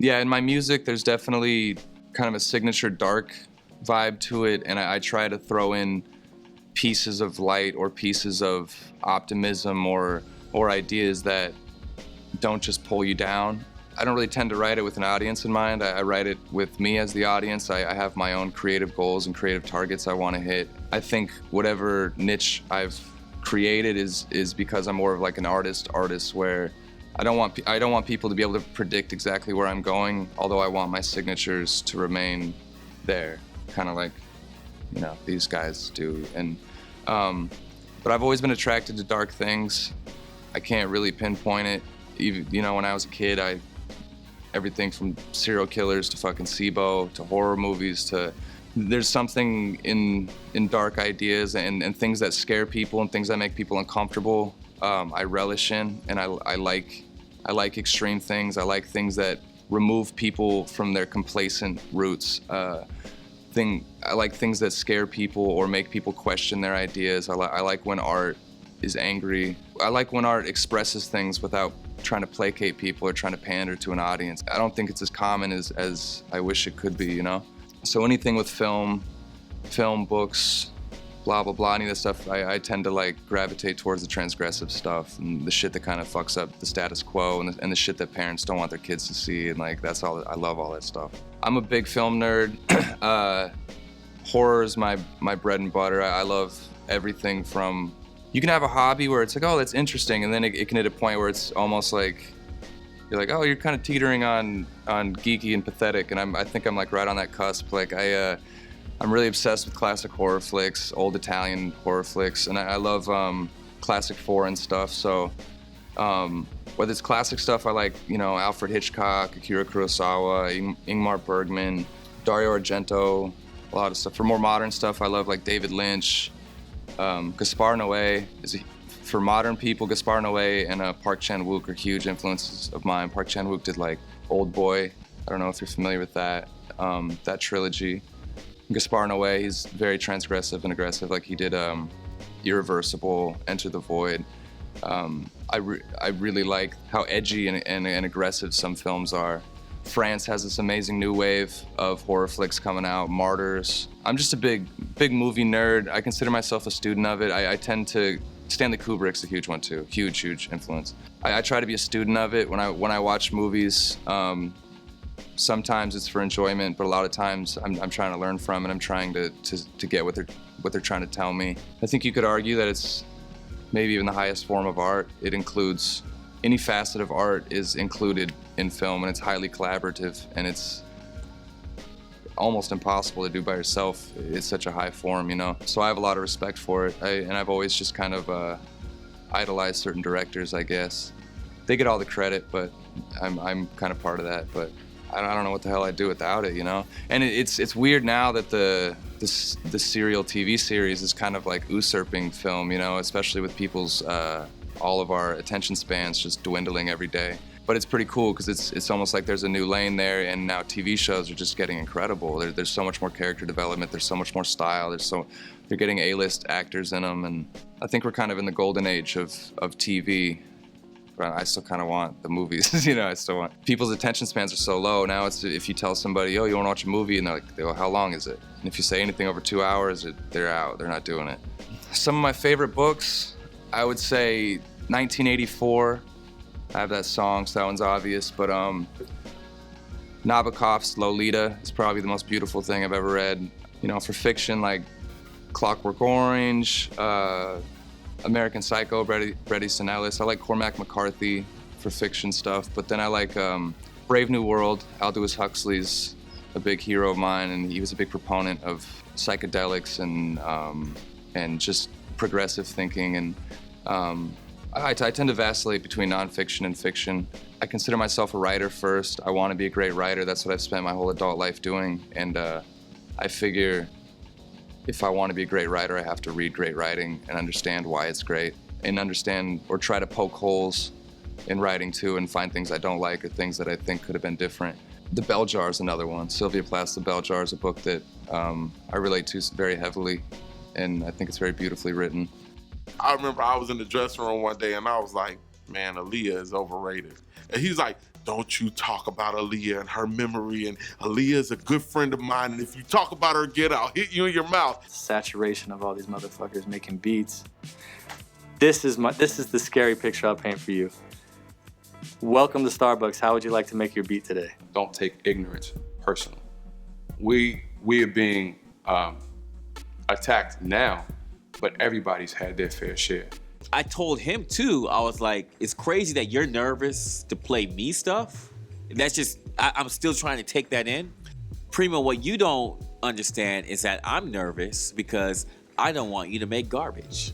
Yeah, in my music, there's definitely kind of a signature dark vibe to it, and I try to throw in pieces of light or pieces of optimism or ideas that don't just pull you down. I don't really tend to write it with an audience in mind. I write it with me as the audience. I have my own creative goals and creative targets I want to hit. I think whatever niche I've created is because I'm more of like an artist where I don't want people to be able to predict exactly where I'm going, although I want my signatures to remain there, kind of like, you know, these guys do. And but I've always been attracted to dark things. I can't really pinpoint it. Even, you know, when I was a kid, everything from serial killers to fucking SIBO to horror movies to there's something in dark ideas and things that scare people and things that make people uncomfortable. I relish in, and I like extreme things. I like things that remove people from their complacent roots. I like things that scare people or make people question their ideas. I like when art is angry. I like when art expresses things without trying to placate people or trying to pander to an audience. I don't think it's as common as I wish it could be, you know? So anything with film, books, blah, blah, blah, any of that stuff, I tend to like gravitate towards the transgressive stuff and the shit that kind of fucks up the status quo and the shit that parents don't want their kids to see, and like that's all, I love all that stuff. I'm a big film nerd. Horror is my bread and butter. I love everything from, you can have a hobby where it's like, oh, that's interesting, and then it can hit a point where it's almost like, you're like, oh, you're kind of teetering on geeky and pathetic, and I think I'm like right on that cusp. Like I'm really obsessed with classic horror flicks, old Italian horror flicks, and I love classic foreign stuff. So whether it's classic stuff, I like, you know, Alfred Hitchcock, Akira Kurosawa, Ingmar Bergman, Dario Argento, a lot of stuff. For more modern stuff, I love like David Lynch. Gaspar Noé for modern people. Gaspar Noé and Park Chan-wook are huge influences of mine. Park Chan-wook did like Old Boy. I don't know if you're familiar with that trilogy. Gaspar Noé, he's very transgressive and aggressive. Like he did Irreversible, Enter the Void. I really like how edgy and aggressive some films are. France has this amazing new wave of horror flicks coming out, Martyrs. I'm just a big movie nerd. I consider myself a student of it. I tend to, Stanley Kubrick's a huge one too, huge influence. I try to be a student of it when I watch movies. Sometimes it's for enjoyment, but a lot of times I'm trying to learn from, and I'm trying to get what they're trying to tell me. I think you could argue that it's maybe even the highest form of art. It includes, any facet of art is included in film, and it's highly collaborative, and it's almost impossible to do by yourself. It's such a high form, you know? So I have a lot of respect for it, and I've always just kind of idolized certain directors, I guess. They get all the credit, but I'm kind of part of that, but I don't know what the hell I'd do without it, you know? And it's weird now that the serial TV series is kind of like usurping film, you know, especially with people's, all of our attention spans just dwindling every day. But it's pretty cool because it's almost like there's a new lane there, and now TV shows are just getting incredible. There's so much more character development, there's so much more style, they're getting A-list actors in them, and I think we're kind of in the golden age of TV. But I still kind of want the movies, you know, I still want, people's attention spans are so low. Now it's, if you tell somebody, oh, you want to watch a movie? And they're like, oh, how long is it? And if you say anything over 2 hours, they're out, they're not doing it. Some of my favorite books, I would say 1984. I have that song, so that one's obvious, but Nabokov's Lolita is probably the most beautiful thing I've ever read. You know, for fiction, like Clockwork Orange, American Psycho, Bret Easton Ellis. I like Cormac McCarthy for fiction stuff, but then I like Brave New World. Aldous Huxley's a big hero of mine, and he was a big proponent of psychedelics and just progressive thinking. And I tend to vacillate between nonfiction and fiction. I consider myself a writer first. I want to be a great writer. That's what I've spent my whole adult life doing. And I figure if I want to be a great writer, I have to read great writing and understand why it's great, and understand or try to poke holes in writing too, and find things I don't like or things that I think could have been different. The Bell Jar is another one. Sylvia Plath's The Bell Jar is a book that I relate to very heavily, and I think it's very beautifully written. I remember I was in the dressing room one day and I was like, man, Aaliyah is overrated. And he's like, don't you talk about Aaliyah and her memory, and Aaliyah is a good friend of mine, and if you talk about her again, I'll hit you in your mouth. Saturation of all these motherfuckers making beats. This is the scary picture I'll paint for you. Welcome to Starbucks. How would you like to make your beat today? Don't take ignorance personal. We are being attacked now, but everybody's had their fair share. I told him too, I was like, it's crazy that you're nervous to play me stuff. That's just, I'm still trying to take that in. Primo, what you don't understand is that I'm nervous because I don't want you to make garbage.